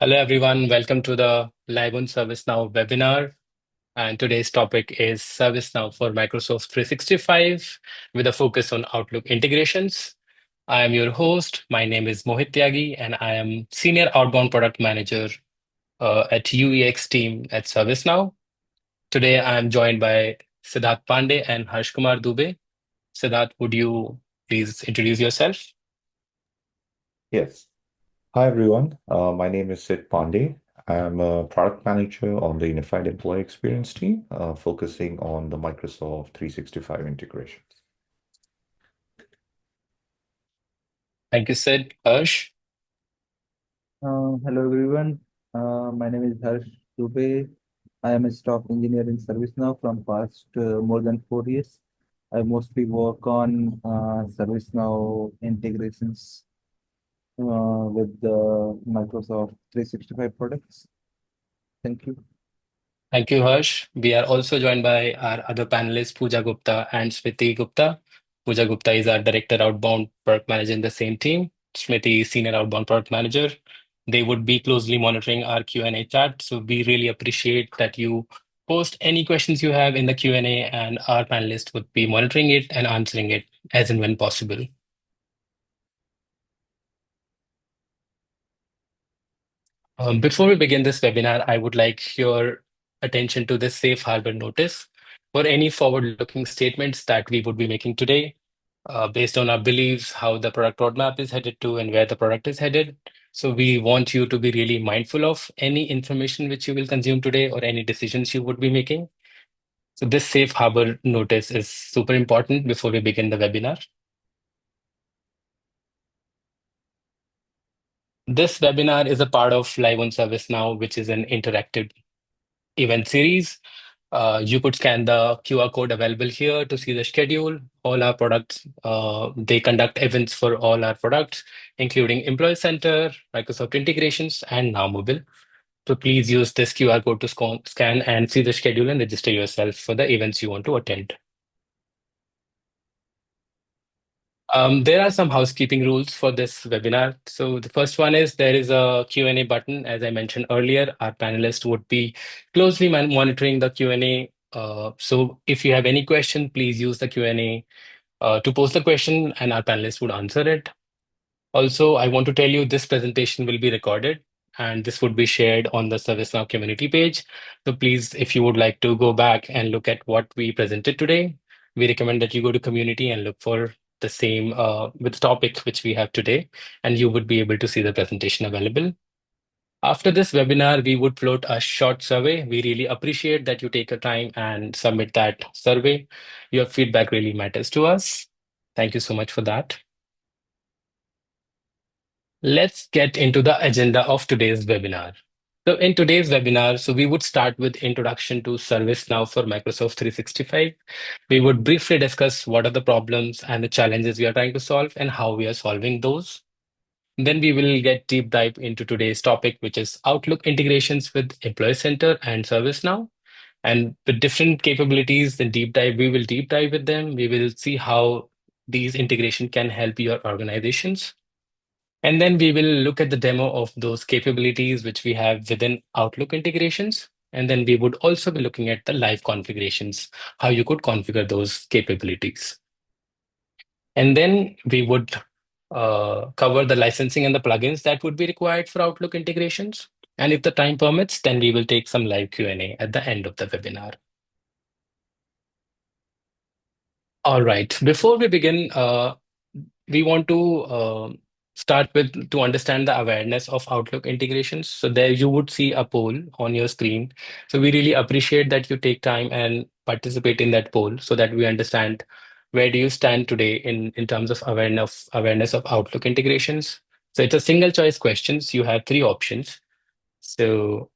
Hello, everyone. Welcome to the Live on ServiceNow webinar. And today's topic is ServiceNow for Microsoft 365 with a focus on Outlook integrations. I am your host. My name is Mohit Tyagi, and I am Senior Outbound Product Manager at UEX team at ServiceNow. Today, I am joined by Siddharth Pandey and Harsh Kumar Dubey. Siddharth, would you please introduce yourself? Yes. Hi, everyone. My name is Sid Pandey. I'm a product manager on the Unified Employee Experience team, focusing on the Microsoft 365 integrations. Thank you, Sid. Harsh? Hello everyone. My name is Harsh Dubey. I am a staff engineer in ServiceNow from past more than 4 years. I mostly work on ServiceNow integrations with the Microsoft 365 products. Thank you. Thank you, Harsh. We are also joined by our other panelists, Pooja Gupta and Smriti Gupta. Pooja Gupta is our Director Outbound Product Manager in the same team. Smriti is Senior Outbound Product Manager. They would be closely monitoring our Q&A chat. So we really appreciate that you post any questions you have in the Q&A, and our panelists would be monitoring it and answering it as and when possible. Before we begin this webinar, I would like your attention to this safe harbor notice for any forward-looking statements that we would be making today, based on our beliefs, how the product roadmap is headed to, and where the product is headed. So we want you to be really mindful of any information which you will consume today or any decisions you would be making. So this safe harbor notice is super important before we begin the webinar. This webinar is a part of Live on ServiceNow, which is an interactive event series. You could scan the QR code available here to see the schedule. All our products, they conduct events for all our products, including Employee Center, Microsoft Integrations, and Now Mobile. So please use this QR code to scan and see the schedule and register yourself for the events you want to attend. There are some housekeeping rules for this webinar. So the first one is there is a Q&A button. As I mentioned earlier, our panelists would be closely monitoring the Q&A. So if you have any question, please use the Q&A to post the question and our panelists would answer it. Also, I want to tell you this presentation will be recorded and this would be shared on the ServiceNow community page. So please, if you would like to go back and look at what we presented today, we recommend that you go to community and look for the same with topic which we have today, and you would be able to see the presentation available. After this webinar, we would float a short survey. We really appreciate that you take a time and submit that survey. Your feedback really matters to us. Thank you so much for that. Let's get into the agenda of today's webinar. So in today's webinar, we would start with introduction to ServiceNow for Microsoft 365. We would briefly discuss what are the problems and the challenges we are trying to solve and how we are solving those. Then we will get deep dive into today's topic, which is Outlook integrations with Employee Center and ServiceNow. And with different capabilities, then we will deep dive with them. We will see how these integration can help your organizations. And then we will look at the demo of those capabilities which we have within Outlook integrations. And then we would also be looking at the live configurations, how you could configure those capabilities. And then we would cover the licensing and the plugins that would be required for Outlook integrations. And if the time permits, then we will take some live Q&A at the end of the webinar. All right. Before we begin, we want to start with to understand the awareness of Outlook integrations. So there you would see a poll on your screen. So we really appreciate that you take time and participate in that poll so that we understand where do you stand today in terms of awareness of Outlook integrations. So it's a single choice questions. You have three options. So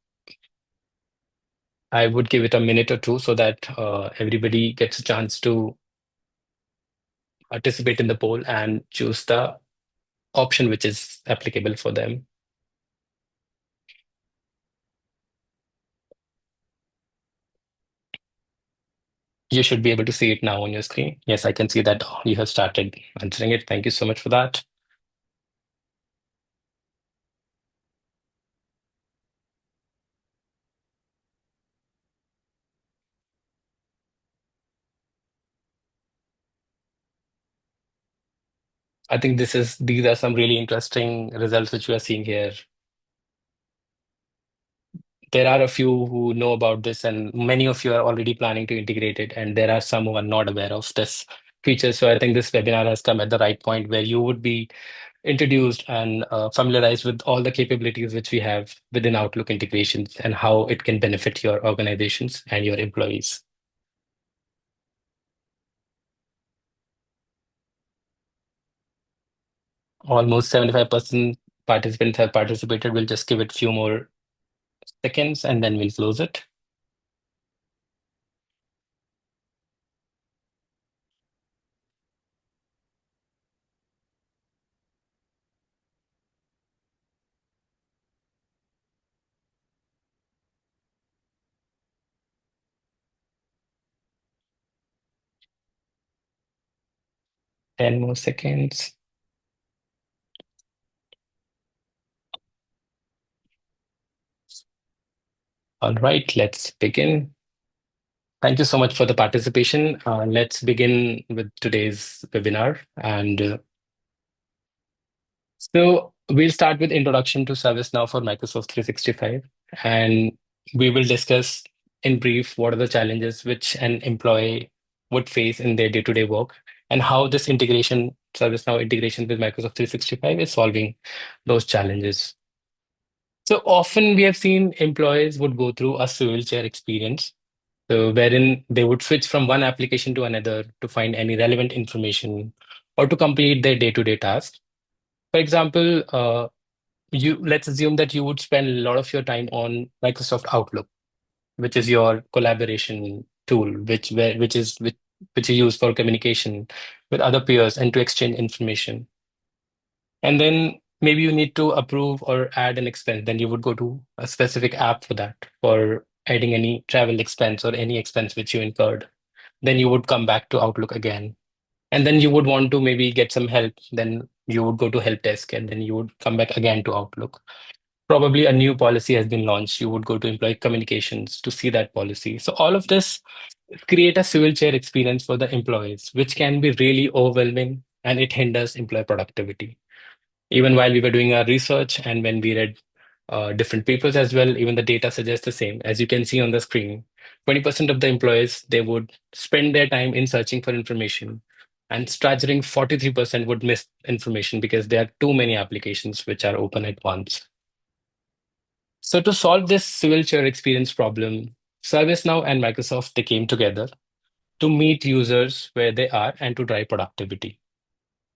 I would give it a minute or two so that everybody gets a chance to participate in the poll and choose the option which is applicable for them. You should be able to see it now on your screen. Yes, I can see that you have started answering it. Thank you so much for that. I think these are some really interesting results which we are seeing here. There are a few who know about this, and many of you are already planning to integrate it, and there are some who are not aware of this feature. So I think this webinar has come at the right point where you would be introduced and familiarized with all the capabilities which we have within Outlook integrations and how it can benefit your organizations and your employees. Almost 75% participants have participated. We'll just give it a few more seconds and then we'll close it. 10 more seconds. All right, let's begin. Thank you so much for the participation. Let's begin with today's webinar. So we'll start with introduction to ServiceNow for Microsoft 365, and we will discuss in brief what are the challenges which an employee would face in their day-to-day work and how this integration, ServiceNow integration with Microsoft 365 is solving those challenges. So often we have seen employees would go through a swivel chair experience, so wherein they would switch from one application to another to find any relevant information or to complete their day-to-day tasks. For example, you let's assume that you would spend a lot of your time on Microsoft Outlook, which is your collaboration tool, which you use for communication with other peers and to exchange information. And then maybe you need to approve or add an expense. Then you would go to a specific app for that, for adding any travel expense or any expense which you incurred. Then you would come back to Outlook again. And then you would want to maybe get some help. Then you would go to help desk and then you would come back again to Outlook. Probably a new policy has been launched. You would go to employee communications to see that policy. So all of this create a civil chair experience for the employees, which can be really overwhelming and it hinders employee productivity. Even while we were doing our research and when we read different papers as well, even the data suggests the same. As you can see on the screen, 20% of the employees, they would spend their time in searching for information, and staggering 43% would miss information because there are too many applications which are open at once. So to solve this civil chair experience problem, ServiceNow and Microsoft, they came together to meet users where they are and to drive productivity.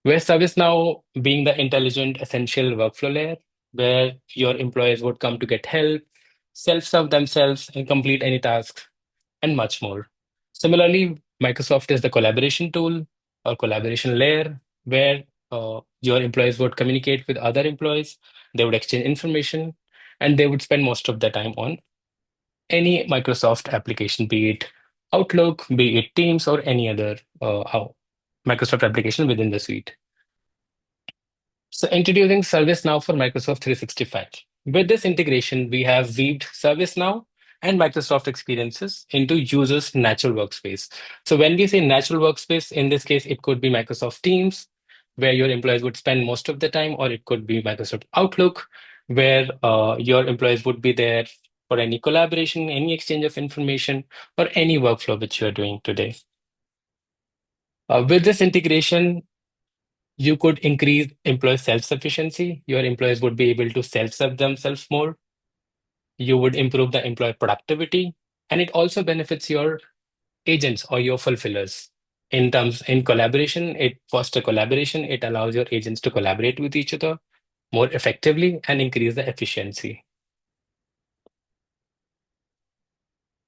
Where ServiceNow being the intelligent, essential workflow layer, where your employees would come to get help, self-serve themselves, and complete any tasks, and much more. Similarly, Microsoft is the collaboration tool or collaboration layer, where your employees would communicate with other employees, they would exchange information, and they would spend most of their time on any Microsoft application, be it Outlook, be it Teams, or any other Microsoft application within the suite. So introducing ServiceNow for Microsoft 365. With this integration, we have weaved ServiceNow and Microsoft experiences into users' natural workspace. So when we say natural workspace, in this case, it could be Microsoft Teams, where your employees would spend most of the time, or it could be Microsoft Outlook, where your employees would be there for any collaboration, any exchange of information, or any workflow which you are doing today. With this integration, you could increase employee self-sufficiency. Your employees would be able to self-serve themselves more. You would improve the employee productivity, and it also benefits your agents or your fulfillers. In collaboration, it fosters collaboration. It allows your agents to collaborate with each other more effectively and increase the efficiency.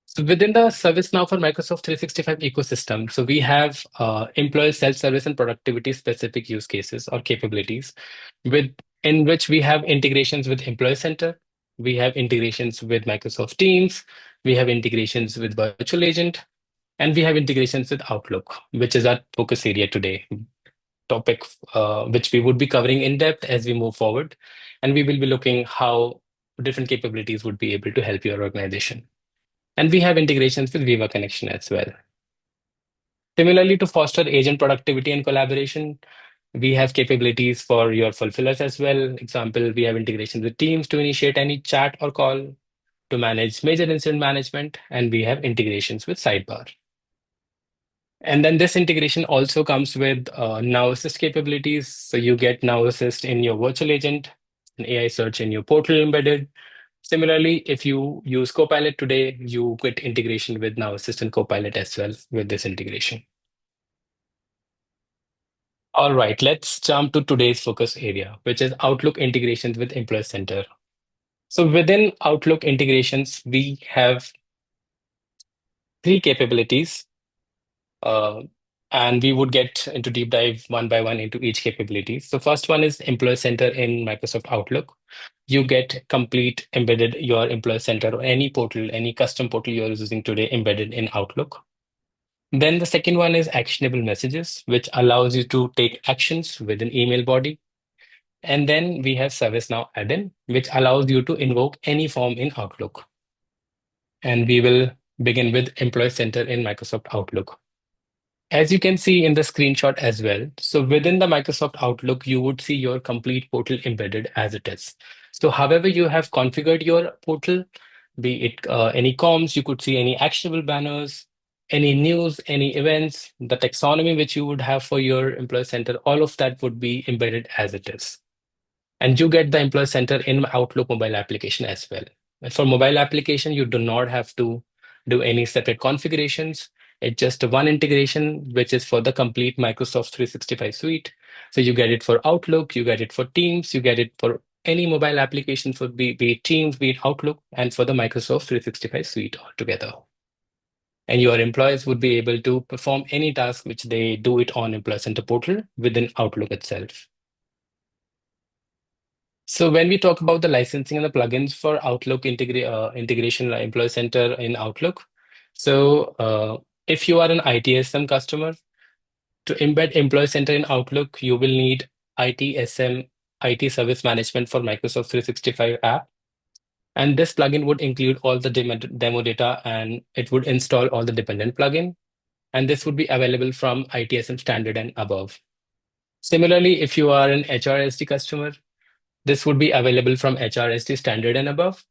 So within the ServiceNow for Microsoft 365 ecosystem, so we have employee self-service and productivity specific use cases or capabilities with in which we have integrations with Employee Center, we have integrations with Microsoft Teams, we have integrations with Virtual Agent, and we have integrations with Outlook, which is our focus area today, topic which we would be covering in depth as we move forward. And we will be looking how different capabilities would be able to help your organization. And we have integrations with Viva Connection as well. Similarly, to foster agent productivity and collaboration, We have capabilities for your fulfillers as well. Example, we have integrations with Teams to initiate any chat or call, to manage major incident management, and we have integrations with Sidebar. And then this integration also comes with Now Assist capabilities. So you get Now Assist in your virtual agent, an AI search in your portal embedded. Similarly, if you use Copilot today, you get integration with Now Assist and Copilot as well with this integration. All right, let's jump to today's focus area, which is Outlook integrations with Employee Center. So within Outlook integrations, we have three capabilities, uh, and we would get into deep dive one by one into each capability. So first one is Employee Center in Microsoft Outlook. You get complete embedded your Employee Center or any portal, any custom portal you're using today embedded in Outlook. Then the second one is actionable messages, which allows you to take actions with an email body. And then we have ServiceNow add-in, which allows you to invoke any form in Outlook. And we will begin with Employee Center in Microsoft Outlook. As you can see in the screenshot as well, so within the Microsoft Outlook, you would see your complete portal embedded as it is. So however you have configured your portal, be it any comms, you could see any actionable banners, any news, any events, the taxonomy which you would have for your Employee Center, all of that would be embedded as it is. And you get the Employee Center in Outlook mobile application as well. And for mobile application, you do not have to do any separate configurations. It's just one integration, which is for the complete Microsoft 365 suite. So you get it for Outlook, you get it for Teams, you get it for any mobile application for be it Teams, be it Outlook, and for the Microsoft 365 suite altogether. And your employees would be able to perform any task which they do it on Employee Center portal within Outlook itself. So when we talk about the licensing and the plugins for Outlook integration Employee Center in Outlook, so if you are an ITSM customer, to embed Employee Center in Outlook, you will need ITSM, IT Service Management for Microsoft 365 app. And this plugin would include all the demo data, and it would install all the dependent plugin. And this would be available from ITSM standard and above. Similarly, if you are an HRSD customer, this would be available from HRSD standard and above.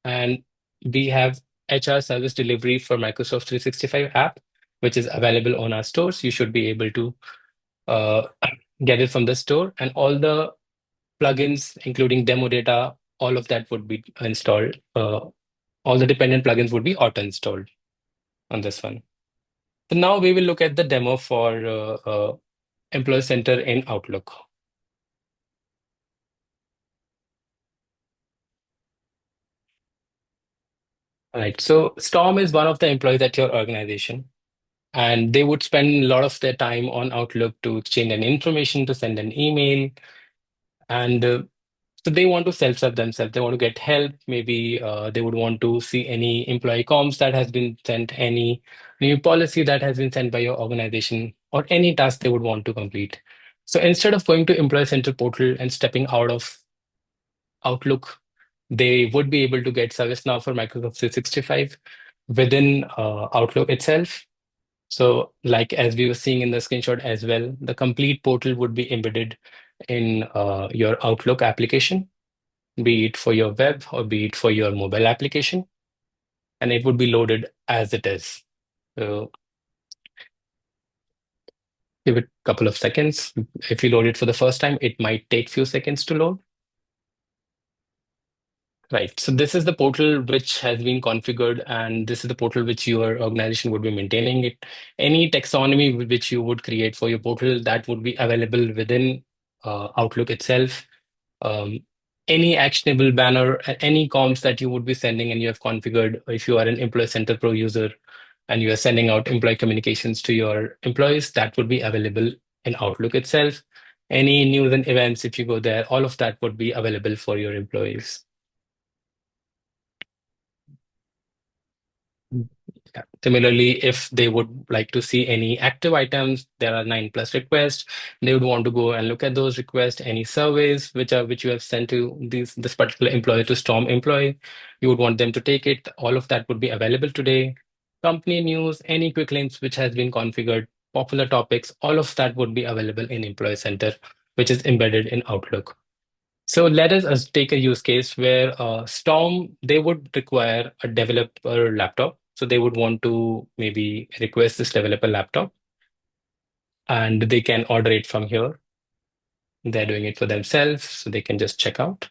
And we have HR service delivery for Microsoft 365 app, which is available on our stores. You should be able to uh, get it from the store. And all the plugins, including demo data, all of that would be installed. All the dependent plugins would be auto-installed on this one. So now we will look at the demo for Employee Center in Outlook. All right. So Storm is one of the employees at your organization, and they would spend a lot of their time on Outlook to exchange an information, to send an email, and so they want to self-serve themselves. They want to get help. Maybe they would want to see any employee comms that has been sent, any new policy that has been sent by your organization, or any task they would want to complete. So instead of going to Employee Center portal and stepping out of Outlook, they would be able to get ServiceNow for Microsoft 365 within Outlook itself. So, like as we were seeing in the screenshot as well, the complete portal would be embedded in your Outlook application, be it for your web or be it for your mobile application, and it would be loaded as it is. So, give it a couple of seconds. If you load it for the first time, it might take few seconds to load. Right. So this is the portal which has been configured, and this is the portal which your organization would be maintaining it. Any taxonomy which you would create for your portal, that would be available within Outlook itself. Um, any actionable banner, any comms that you would be sending and you have configured, if you are an Employee Center Pro user and you are sending out employee communications to your employees, that would be available in Outlook itself. Any news and events, if you go there, all of that would be available for your employees. Yeah. Similarly, if they would like to see any active items, there are 9+ requests. They would want to go and look at those requests, any surveys which you have sent to this particular employee to Storm employee. You would want them to take it. All of that would be available today. Company news, any quick links which has been configured, popular topics, all of that would be available in Employee Center, which is embedded in Outlook. So let us take a use case where Storm, they would require a developer laptop. So they would want to maybe request this developer laptop and they can order it from here. They're doing it for themselves, so they can just check out.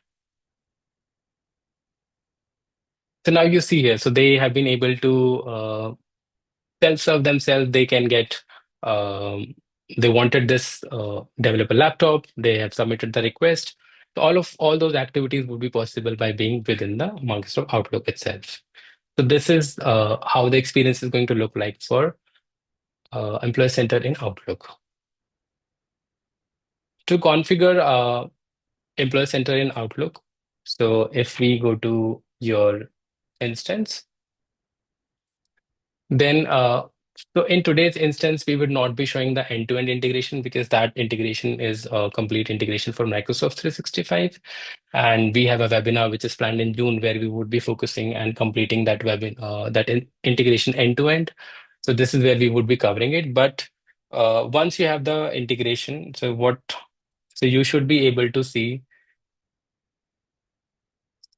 So now you see here, so they have been able to self-serve themselves. They can get, um, they wanted this developer laptop. They have submitted the request. So all those activities would be possible by being within the Microsoft Outlook itself. So this is how the experience is going to look like for Employee Center in Outlook. To configure Employee Center in Outlook, so if we go to your instance, then so in today's instance, we would not be showing the end-to-end integration because that integration is a complete integration for Microsoft 365. And we have a webinar which is planned in June where we would be focusing and completing that integration end-to-end. So this is where we would be covering it. But once you have the integration, so you should be able to see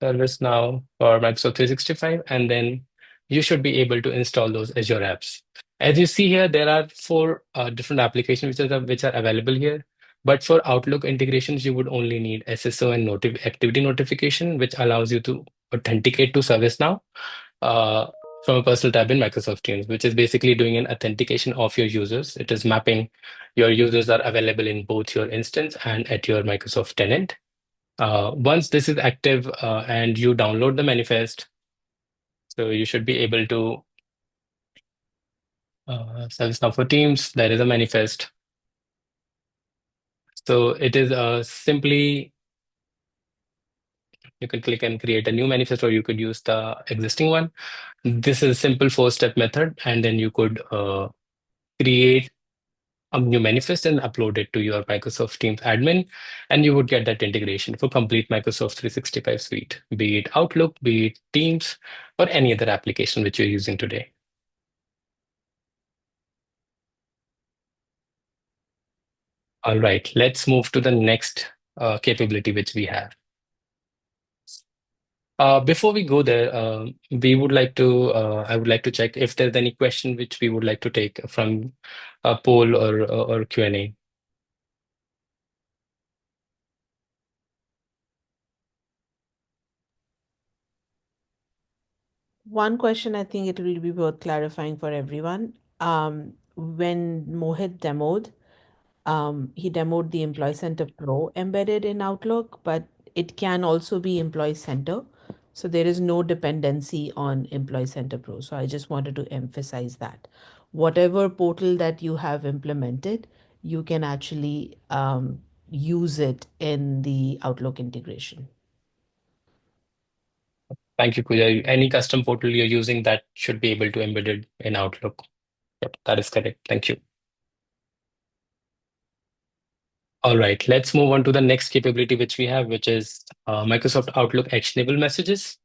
ServiceNow or Microsoft 365, and then you should be able to install those Azure apps. As you see here, there are four different applications which are available here. But for Outlook integrations, you would only need SSO and activity notification, which allows you to authenticate to ServiceNow uh, from a personal tab in Microsoft Teams, which is basically doing an authentication of your users. It is mapping your users are available in both your instance and at your Microsoft tenant. Once this is active and you download the manifest, so you should be able to ServiceNow for Teams. There is a manifest. So it is simply you can click and create a new manifest, or you could use the existing one. This is a simple four-step method, and then you could create a new manifest and upload it to your Microsoft Teams admin, and you would get that integration for complete Microsoft 365 suite, be it Outlook, be it Teams, or any other application which you're using today. All right, let's move to the next capability which we have. Before we go there, I would like to check if there's any question which we would like to take from a poll or Q&A. One question I think it will be worth clarifying for everyone. When Mohit demoed, he demoed the Employee Center Pro embedded in Outlook, but it can also be Employee Center. So there is no dependency on Employee Center Pro. So I just wanted to emphasize that. Whatever portal that you have implemented, you can actually use it in the Outlook integration. Thank you, Pooja. Any custom portal you're using that should be able to embed it in Outlook. Yep, that is correct. Thank you. All right, let's move on to the next capability which we have, which is Microsoft Outlook Actionable Messages.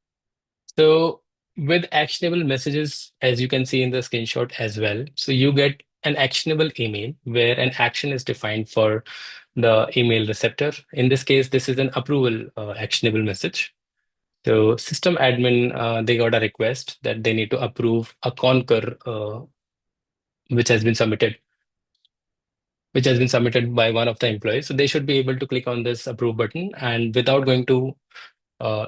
So with actionable messages, as you can see in the screenshot as well, so you get an actionable email where an action is defined for the email receptor. In this case, this is an approval actionable message. So system admin, they got a request that they need to approve a Concur which has been submitted, by one of the employees. So they should be able to click on this approve button, and without going to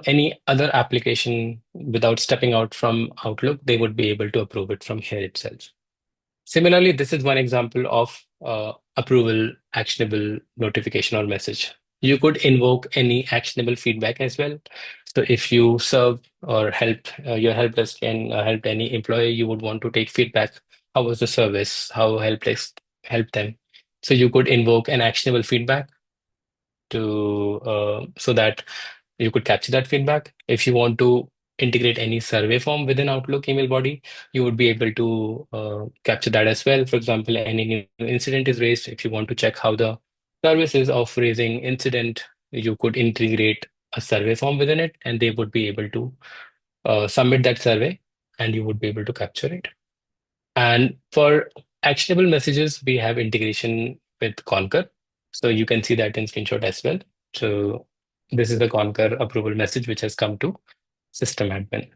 any other application, without stepping out from Outlook, they would be able to approve it from here itself. Similarly, this is one example of approval actionable notification or message. You could invoke any actionable feedback as well. So if you serve or help your help desk can help any employee, you would want to take feedback. How was the service? How help desk helped them? So you could invoke an actionable feedback to so that you could capture that feedback. If you want to integrate any survey form within Outlook email body, you would be able to capture that as well. For example, any new incident is raised. If you want to check how the services of raising incident, you could integrate a survey form within it, and they would be able to submit that survey, and you would be able to capture it. And for Actionable messages, we have integration with Concur. So you can see that in screenshot as well. So this is the Concur approval message which has come to system admin.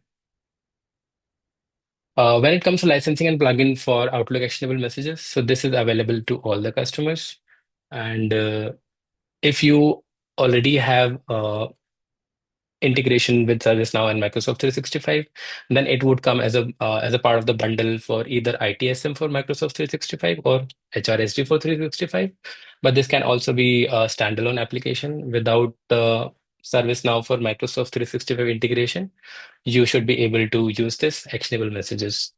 When it comes to licensing and plugin for Outlook actionable messages, so this is available to all the customers. And if you already have integration with ServiceNow and Microsoft 365, then it would come as a part of the bundle for either ITSM for Microsoft 365 or HRSD for 365. But this can also be a standalone application without the ServiceNow for Microsoft 365 integration. You should be able to use this actionable messages.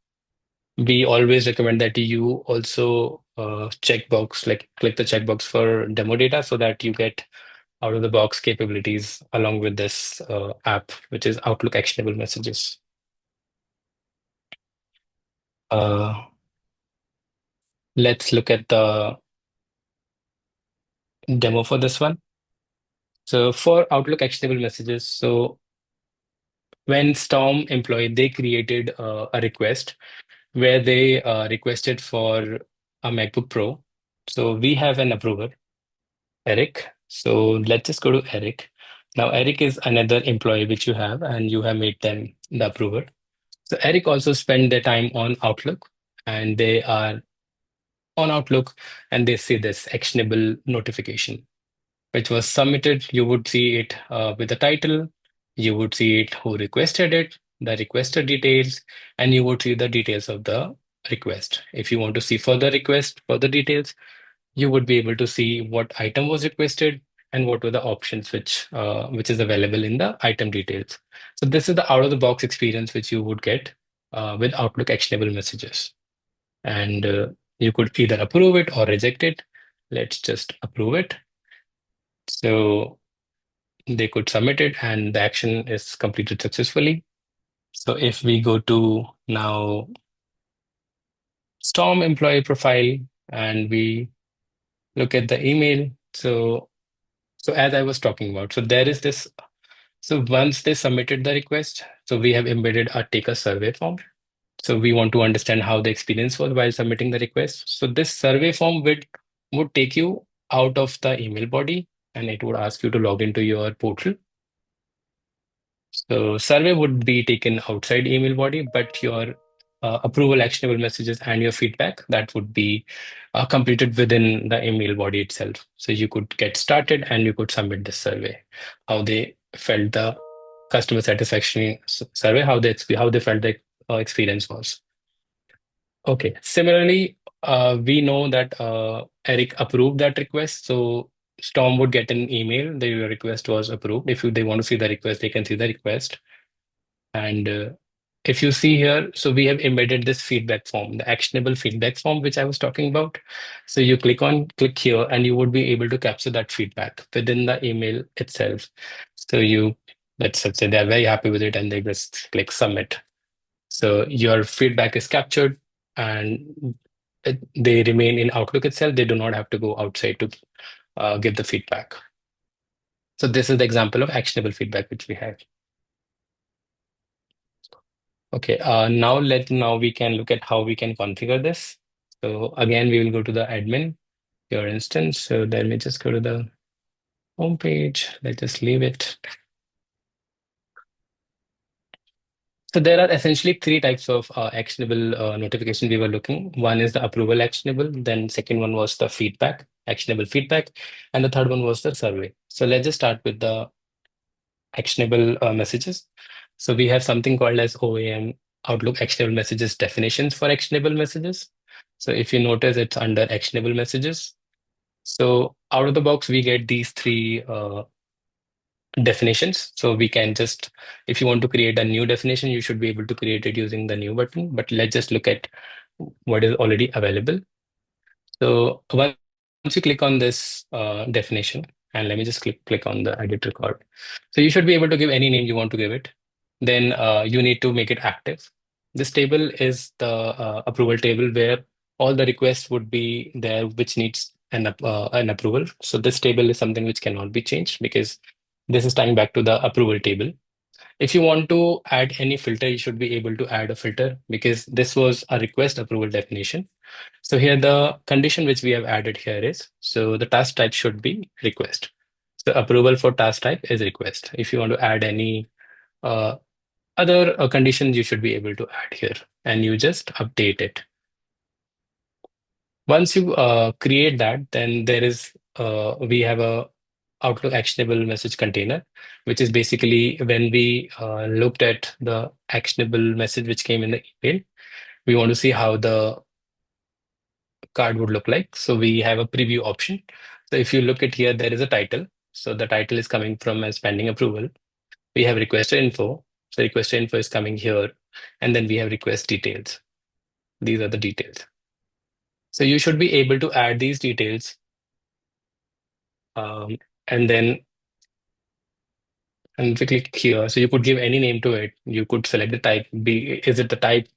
We always recommend that you also checkbox, like click the checkbox for demo data so that you get out of the box capabilities along with this app, which is Outlook Actionable Messages. Let's look at the demo for this one. So for Outlook Actionable Messages, so when Storm employee, they created a request where they requested for a MacBook Pro. So we have an approver, Eric. So let's just go to Eric. Now, Eric is another employee which you have, and you have made them the approver. So Eric also spent their time on Outlook, and they are on Outlook, and they see this actionable notification, which was submitted. You would see it with the title, you would see it who requested it, the requested details, and you would see the details of the request. If you want to see further request, further details, you would be able to see what item was requested and what were the options which is available in the item details. So this is the out of the box experience which you would get with Outlook actionable messages. And you could either approve it or reject it. Let's just approve it. So they could submit it and the action is completed successfully. So if we go to now Storm employee profile and we look at the email, so as I was talking about, so there is this. So once they submitted the request, so we have embedded a take a survey form. So we want to understand how the experience was while submitting the request. So this survey form would take you out of the email body and it would ask you to log into your portal. So survey would be taken outside email body, but your approval actionable messages and your feedback that would be completed within the email body itself. So you could get started and you could submit this survey, how they felt the customer satisfaction survey, how they felt the experience was. Okay. Similarly, we know that Eric approved that request, so Storm would get an email that your request was approved. If they want to see the request, they can see the request. And if you see here, so we have embedded this feedback form, the actionable feedback form, which I was talking about. So you click here, and you would be able to capture that feedback within the email itself. So let's say they're very happy with it, and they just click submit. So your feedback is captured, and they remain in Outlook itself. They do not have to go outside to give the feedback. So this is the example of actionable feedback which we have. Okay, now we can look at how we can configure this. So again, we will go to the admin, your instance. So let me just go to the home page. Let's just leave it. So there are essentially three types of actionable notification we were looking. One is the approval actionable, then second one was the feedback, actionable feedback, and the third one was the survey. So let's just start with the actionable messages. So we have something called as OAM, Outlook Actionable Messages definitions for actionable messages. So if you notice, it's under actionable messages. So out of the box, we get these three definitions. So we can just, if you want to create a new definition, you should be able to create it using the new button. But let's just look at what is already available. So once you click on this definition, and let me just click on the edit record. So you should be able to give any name you want to give it. Then you need to make it active. This table is the approval table where all the requests would be there, which needs an approval. So this table is something which cannot be changed because this is tying back to the approval table. If you want to add any filter, you should be able to add a filter because this was a request approval definition. So here the condition which we have added here is, so the task type should be request. So approval for task type is request. If you want to add any uh, other conditions, you should be able to add here and you just update it. Once you create that, then we have a Outlook actionable message container, which is basically when we looked at the actionable message which came in the email, we want to see how the card would look like. So we have a preview option. So if you look at here, there is a title. So the title is coming from as pending approval. We have requester info. So requester info is coming here. And then we have request details. These are the details. So you should be able to add these details. And then and if you click here, so you could give any name to it. You could select the type. Is it the type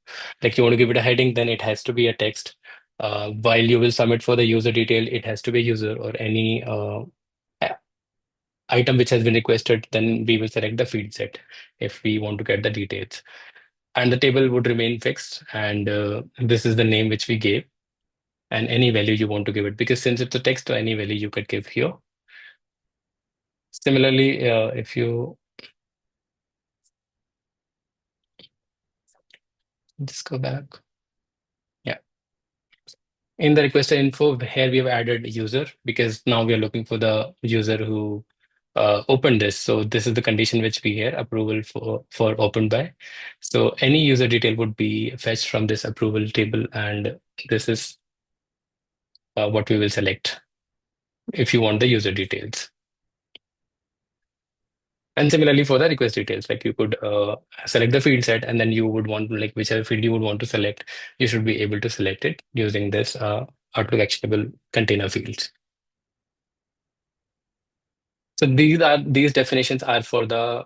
like you want to give it a heading? Then it has to be a text. While you will submit for the user detail, it has to be a user or any item which has been requested. Then we will select the field set if we want to get the details. And the table would remain fixed. And this is the name which we gave and any value you want to give it because since it's a text, to any value you could give here. Similarly, if you just go back. Yeah. In the requester info, here we have added user because now we are looking for the user who opened this. So this is the condition which we here approval for open by. So any user detail would be fetched from this approval table, and this is what we will select if you want the user details. And similarly for the request details, like you could select the field set and then you would want like whichever field you would want to select, you should be able to select it using this Outlook actionable container fields. So these definitions are for the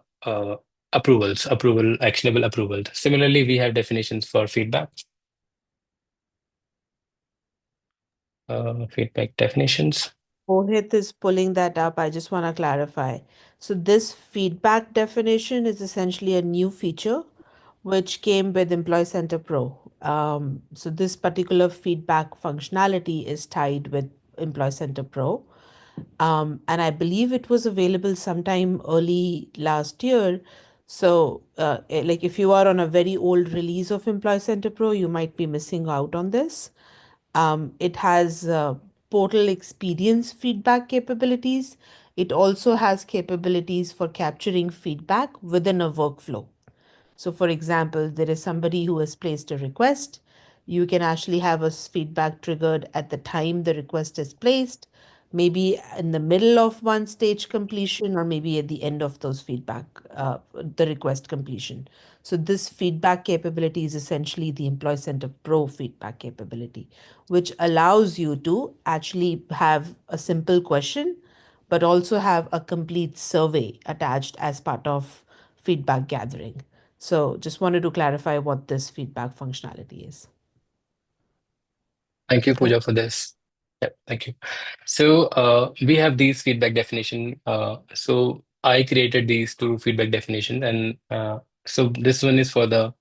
actionable approvals. Similarly, we have definitions for feedback. Feedback definitions. Mohit is pulling that up. I just want to clarify. So this feedback definition is essentially a new feature which came with Employee Center Pro. So this particular feedback functionality is tied with Employee Center Pro. And I believe it was available sometime early last year. So, like if you are on a very old release of Employee Center Pro, you might be missing out on this. It has portal experience feedback capabilities. It also has capabilities for capturing feedback within a workflow. So, for example, there is somebody who has placed a request. You can actually have a feedback triggered at the time the request is placed, maybe in the middle of one stage completion, or maybe at the end of those feedback, the request completion. So, this feedback capability is essentially the Employee Center Pro feedback capability, which allows you to actually have a simple question, but also have a complete survey attached as part of feedback gathering. So just wanted to clarify what this feedback functionality is. Thank you, Pooja, for this. Yeah, thank you. So we have these feedback definition. So I created these two feedback definitions, and so this one is for the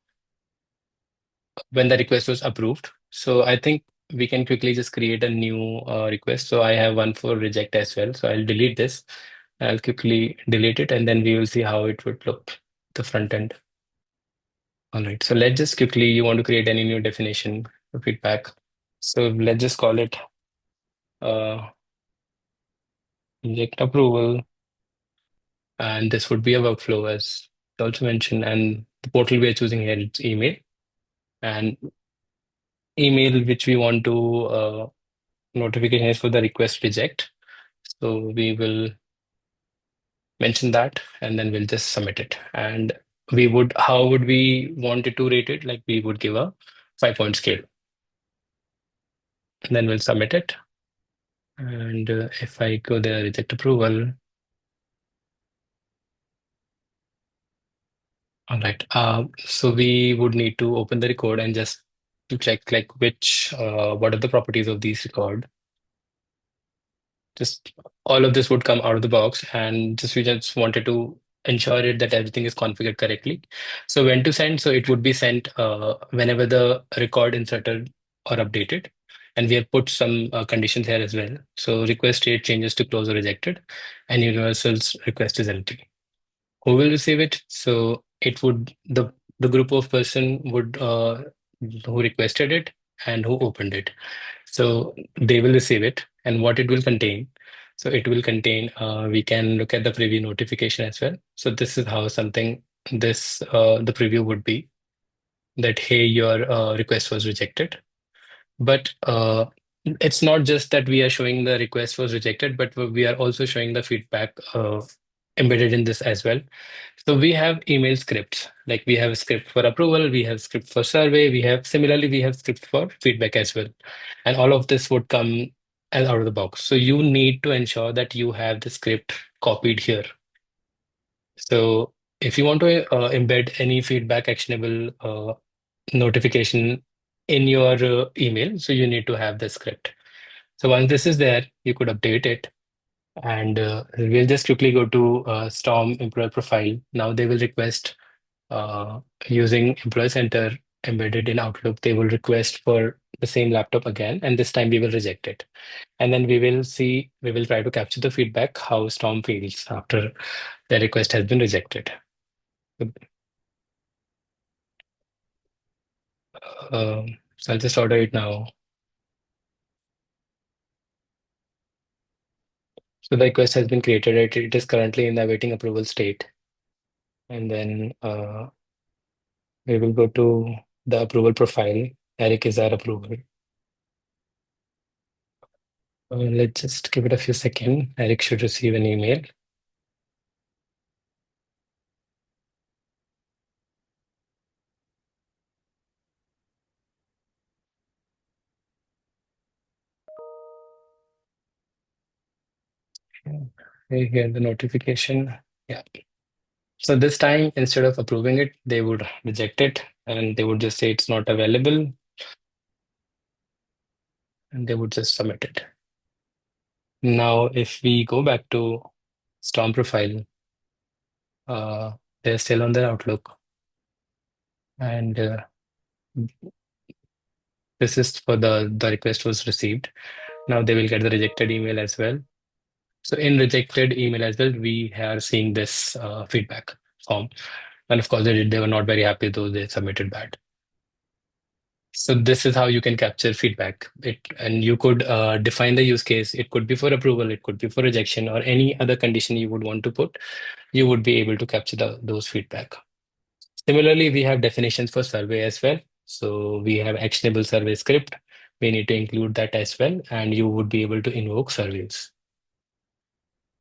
when the request was approved. So I think we can quickly just create a new request. So I have one for reject as well. So I'll delete this. I'll quickly delete it, and then we will see how it would look the front end. All right. So let's just quickly. You want to create any new definition for feedback? So let's just call it uh, inject approval, and this would be a workflow as also mentioned. And the portal we are choosing here is email, and email which we want to notification is for the request reject. So we will mention that, and then we'll just submit it. And how would we want it to rate it? Like we would give a 5-point scale, and then we'll submit it. And if I go there, reject approval. All right. So we would need to open the record and just to check like what are the properties of these record. Just all of this would come out of the box, and just we just wanted to ensure it that everything is configured correctly. So when to send? So it would be sent whenever the record inserted or updated. And we have put some conditions here as well. So request state changes to close or rejected, and universal's request is empty. Who will receive it? So it would the group of person would who requested it and who opened it. So they will receive it, and what it will contain. So it will contain. We can look at the preview notification as well. So this is how something this the preview would be that hey, your request was rejected. But it's not just that we are showing the request was rejected, but we are also showing the feedback embedded in this as well. So we have email scripts, like we have a script for approval, we have script for survey, we have script for feedback as well. And all of this would come as out of the box. So you need to ensure that you have the script copied here. So if you want to embed any feedback actionable notification in your email, so you need to have the script. So once this is there, you could update it. And we'll just quickly go to Storm employer profile. Now they will request uh, using Employee Center embedded in Outlook, they will request for the same laptop again, and this time we will reject it. And then we will try to capture the feedback, how Storm feels after the request has been rejected. So I'll just order it now. So the request has been created. It is currently in the awaiting approval state. And then we will go to the approval profile. Eric is our approval. Let's just give it a few seconds. Eric should receive an email. Okay, here the notification. Yeah. So this time, instead of approving it, they would reject it and they would just say it's not available and they would just submit it. Now, if we go back to Storm profile, uh, they're still on their Outlook. And this is for the request was received. Now they will get the rejected email as well. So in rejected email as well, we are seeing this feedback form. And of course, they were not very happy, though they submitted bad. So this is how you can capture feedback. And you could define the use case. It could be for approval, it could be for rejection, or any other condition you would want to put. You would be able to capture those feedback. Similarly, we have definitions for survey as well. So we have actionable survey script. We need to include that as well, and you would be able to invoke surveys.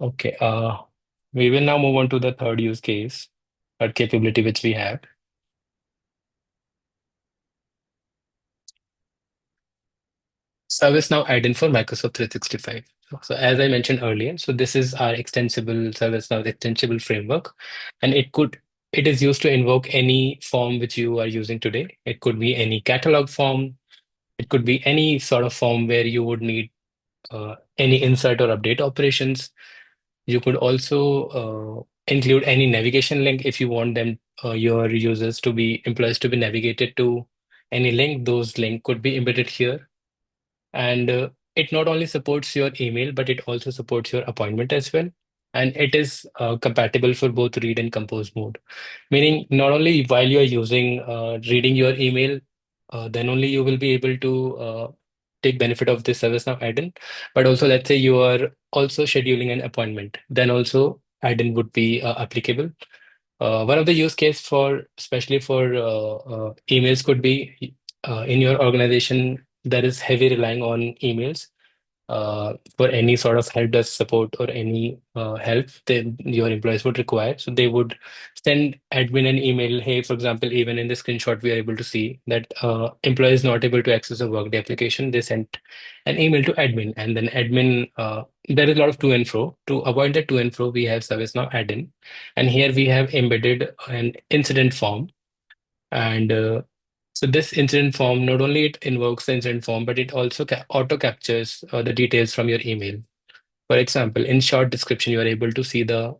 Okay, we will now move on to the third use case, third capability which we have. ServiceNow add-in for Microsoft 365. So as I mentioned earlier, so this is our extensible ServiceNow extensible framework, and it is used to invoke any form which you are using today. It could be any catalog form, it could be any sort of form where you would need any insert or update operations. You could also include any navigation link if you want them, your users to be employees to be navigated to any link. Those link could be embedded here. And it not only supports your email, but it also supports your appointment as well. And it is compatible for both read and compose mode. Meaning, not only while you are using reading your email, then only you will be able to take benefit of this ServiceNow add-in. But also, let's say you are also scheduling an appointment, then also add-in would be applicable. One of the use case for, especially for emails, could be in your organization that is heavy relying on emails for any sort of help desk support or any help that your employees would require. So they would send admin an email. Hey, for example, even in the screenshot, we are able to see that employee is not able to access a Workday application. They sent an email to admin, and then admin. There is a lot of to and fro. To avoid the to and fro, we have ServiceNow add-in, and here we have embedded an incident form. And so this incident form, not only it invokes the incident form, but it also auto captures the details from your email. For example, in short description, you are able to see the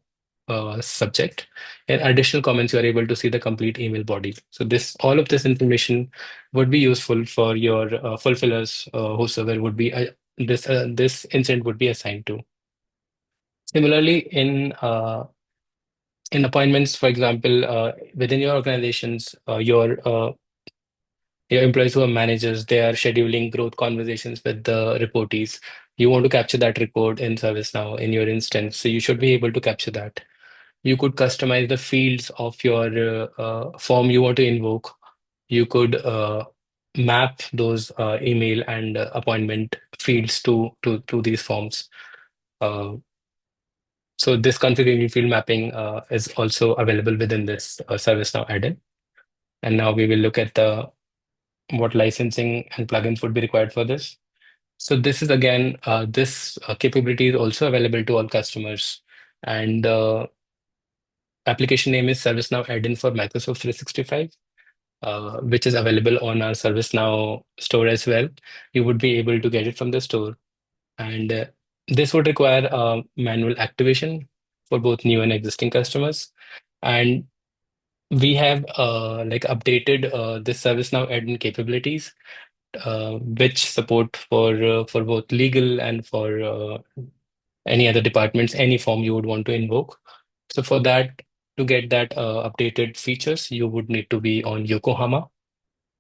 subject. In additional comments, you are able to see the complete email body. So all of this information would be useful for your fulfillers, whosoever would be this incident would be assigned to. Similarly, in appointments, for example, within your organizations, your employees who are managers, they are scheduling growth conversations with the reportees. You want to capture that report in ServiceNow in your instance, so you should be able to capture that. You could customize the fields of your form you want to invoke. You could map those email and appointment fields to these forms. Uh, so this configuration field mapping is also available within this ServiceNow add-in. And now we will look at the what licensing and plugins would be required for this. So this is again, this capability is also available to all customers. And application name is ServiceNow add-in for Microsoft 365, which is available on our ServiceNow store as well. You would be able to get it from the store. And this would require manual activation for both new and existing customers. And we have like updated this ServiceNow add-in capabilities, which support for both legal and for any other departments, any form you would want to invoke. So for that, to get that updated features, you would need to be on Yokohama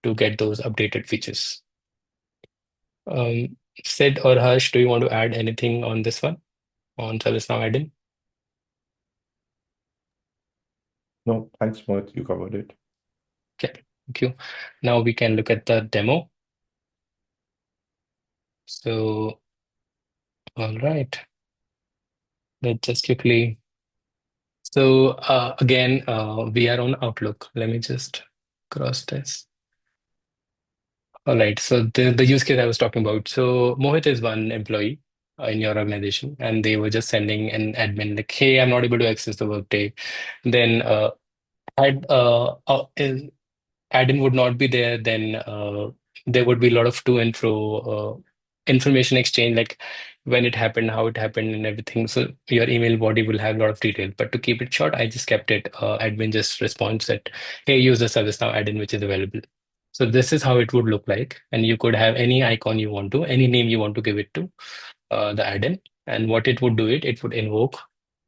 to get those updated features. Sid or Harsh, do you want to add anything on this one, on ServiceNow add-in? No, thanks, Mohit. You covered it. Okay, thank you. Now we can look at the demo. So, all right, let's just quickly. So again, we are on Outlook. Let me just cross this. All right. So the use case I was talking about. So Mohit is one employee in your organization, and they were just sending an admin like, "Hey, I'm not able to access the workday." Then had add-in would not be there, then there would be a lot of to and fro information exchange, like when it happened, how it happened, and everything. So your email body will have a lot of detail. But to keep it short, I just kept it. Admin just responds that, "Hey, use the ServiceNow add-in which is available." So this is how it would look like, and you could have any icon you want to, any name you want to give it to the add-in, and what it would do it would invoke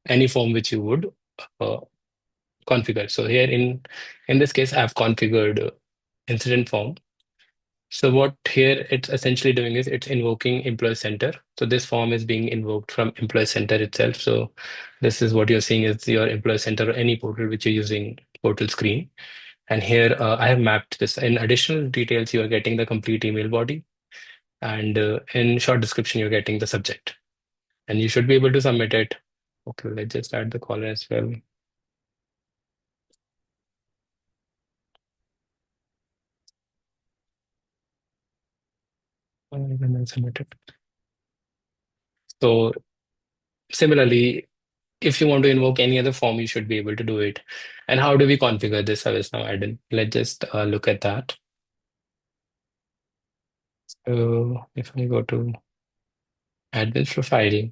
any form which you would uh, configure. So here in this case, I've configured incident form. So what here it's essentially doing is it's invoking Employee Center. So this form is being invoked from Employee Center itself. So this is what you're seeing is your Employee Center or any portal which you're using portal screen. And here I have mapped this. In additional details, you are getting the complete email body. And in short description, you're getting the subject. And you should be able to submit it. Okay, let's just add the caller as well. And then submit it. So similarly, if you want to invoke any other form, you should be able to do it. And how do we configure this ServiceNow add-in? Let's just look at that. So if I go to admin profile,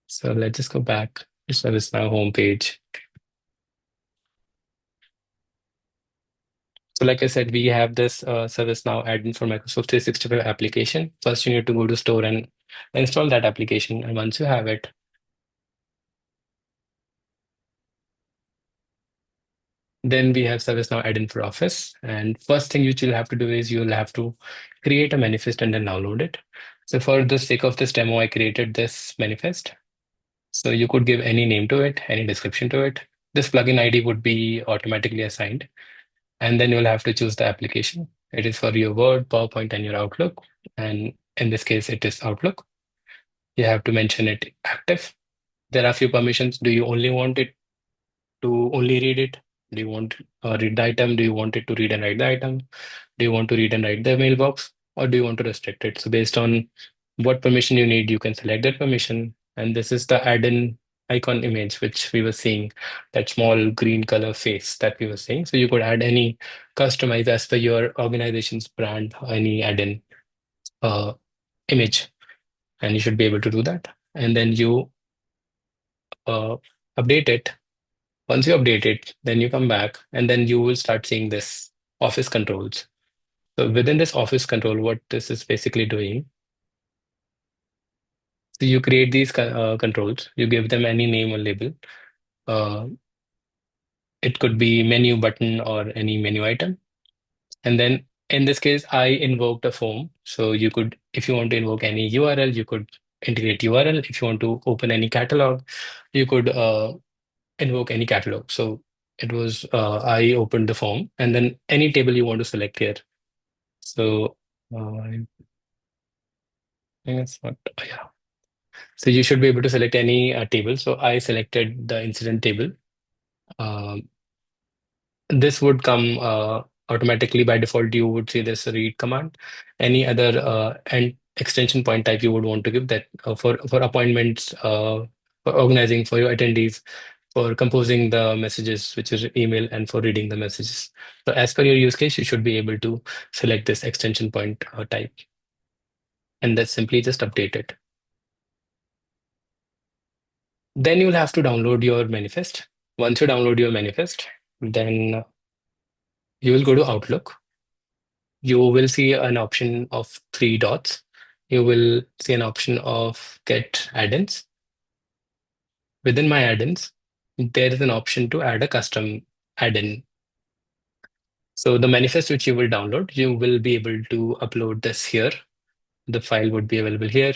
so let's just go back to ServiceNow homepage. So like I said, we have this ServiceNow add-in for Microsoft 365 application. First, you need to go to store and install that application. And once you have it, then we have ServiceNow add-in for Office. And first thing which you'll have to do is you'll have to create a manifest and then download it. So for the sake of this demo, I created this manifest. So you could give any name to it, any description to it. This plugin ID would be automatically assigned. And then you'll have to choose the application. It is for your Word, PowerPoint, and your Outlook. And in this case, it is Outlook. You have to mention it active. There are a few permissions. Do you only want it to only read it? Do you want read the item? Do you want it to read and write the item? Do you want to read and write the mailbox? Or do you want to restrict it? So based on what permission you need, you can select that permission. And this is the add-in icon image, which we were seeing, that small green color face that we were seeing. So you could add any customize as per your organization's brand, any add-in image, and you should be able to do that. And then you uh, update it Once you update it, then you come back and then you will start seeing this office controls. So within this office control, what this is basically doing, so you create these controls, you give them any name or label. Uh, it could be menu button or any menu item. And then in this case, I invoked a form. So you could, if you want to invoke any URL, you could integrate URL. If you want to open any catalog, you could invoke any catalog. So it was, I opened the form and then any table you want to select here. So I think it's not, yeah. So you should be able to select any table. So I selected the incident table. Um, this would come automatically by default. You would see this read command. Any other and extension point type you would want to give that for appointments, for organizing for your attendees, for composing the messages, which is email, and for reading the messages. So as per your use case, you should be able to select this extension point type, and that's simply just update it. Then you'll have to download your manifest. Once you download your manifest, then you will go to Outlook. You will see an option of three dots. You will see an option of get add-ins. Within my add-ins, there is an option to add a custom add-in. So the manifest which you will download, you will be able to upload this here. The file would be available here.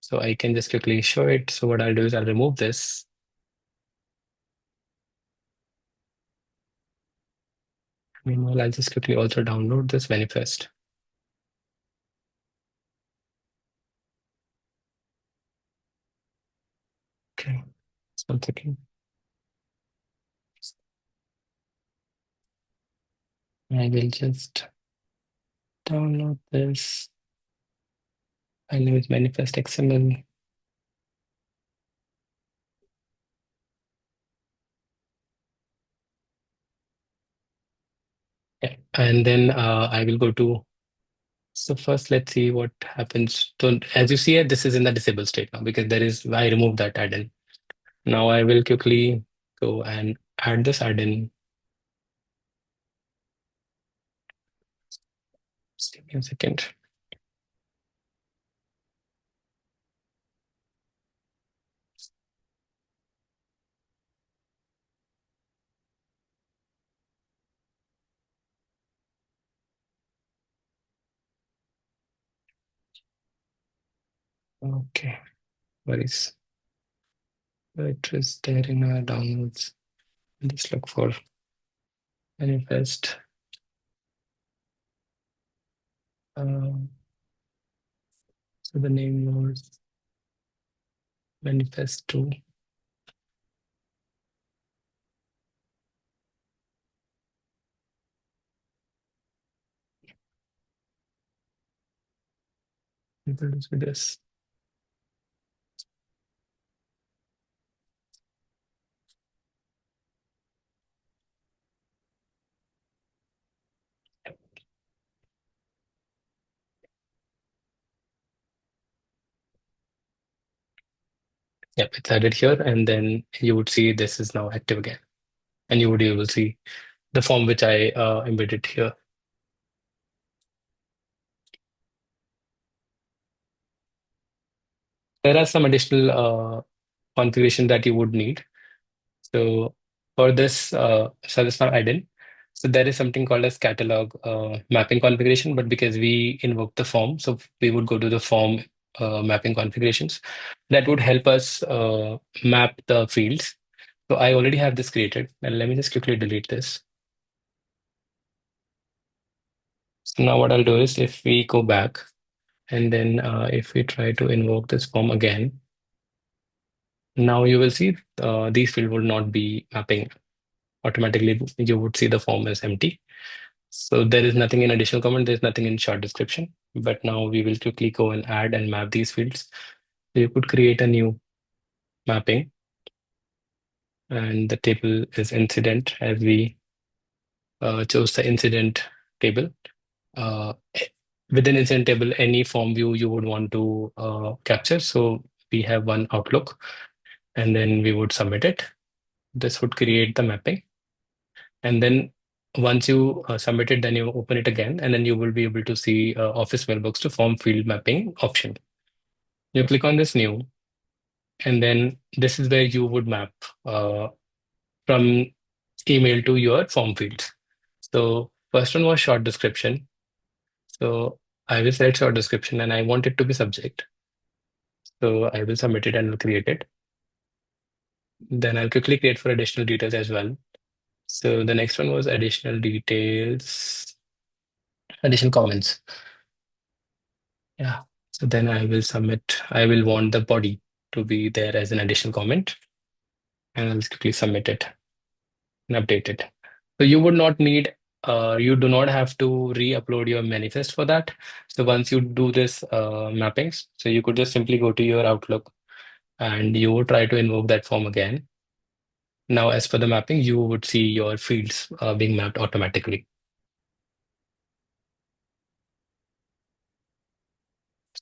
So I can just quickly show it. So what I'll do is I'll remove this. Meanwhile, I'll just quickly also download this manifest. Okay, just 1 second. I will just download this. I name is manifest XML. Yeah, and then I will go to. So first, let's see what happens. So as you see it, this is in the disabled state now because there is I removed that add-in. Now I will quickly go and add this add-in. Just give me a second. Okay, where is it is there in our downloads? Just look for manifest. So the name was manifest 2. People do this. Yep, it's added here, and then you would see this is now active again, and you will see the form which I embedded here. There are some additional configuration that you would need. So for this ServiceNow add-in, so there is something called as catalog mapping configuration, but because we invoke the form, so we would go to the form mapping configurations. That would help us map the fields. So I already have this created, and let me just quickly delete this. So now what I'll do is if we go back, and then if we try to invoke this form again, now you will see these fields will not be mapping automatically. You would see the form as empty. So there is nothing in additional comment, there's nothing in short description, but now we will quickly go and add and map these fields. So you could create a new mapping, and the table is incident as we chose the incident table. Uh, Within incident table, any form view you would want to capture. So we have one Outlook, and then we would submit it. This would create the mapping. And then once you submit it, then you open it again, and then you will be able to see Office Mailbox to Form field mapping option. You click on this new, and then this is where you would map from email to your form fields. So first one was short description. So I will select short description and I want it to be subject. So I will submit it and will create it. Then I'll quickly create for additional details as well. So the next one was additional details, additional comments. Yeah. So then I will submit, I will want the body to be there as an additional comment, and I'll quickly submit it and update it. So you would not need, you do not have to re-upload your manifest for that. So once you do this mappings, so you could just simply go to your Outlook and you would try to invoke that form again. Now, as per the mapping, you would see your fields being mapped automatically.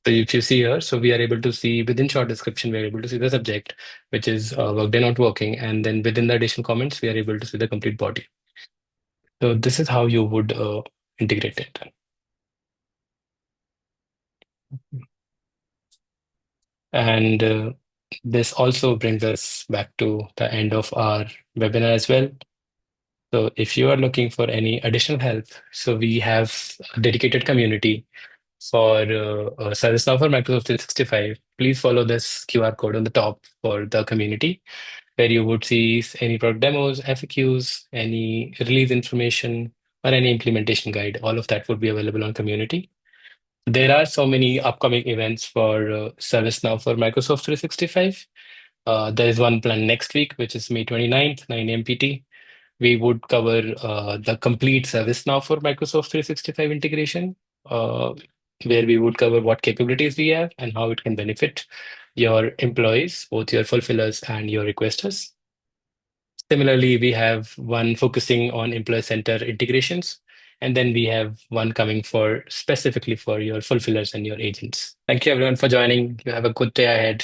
So if you see here, so we are able to see within short description, we are able to see the subject, which is workday not working. And then within the additional comments, we are able to see the complete body. So this is how you would integrate it. And this also brings us back to the end of our webinar as well. So if you are looking for any additional help, so we have a dedicated community for ServiceNow for Microsoft 365. Please follow this QR code on the top for the community, where you would see any product demos, FAQs, any release information, or any implementation guide. All of that would be available on community. There are so many upcoming events for ServiceNow for Microsoft 365. There is one planned next week, which is May 29th, 9 a.m. PT. We would cover the complete ServiceNow for Microsoft 365 integration, where we would cover what capabilities we have and how it can benefit your employees, both your fulfillers and your requesters. Similarly, we have one focusing on employee center integrations, and then we have one coming for specifically for your fulfillers and your agents. Thank you everyone for joining. You have a good day ahead.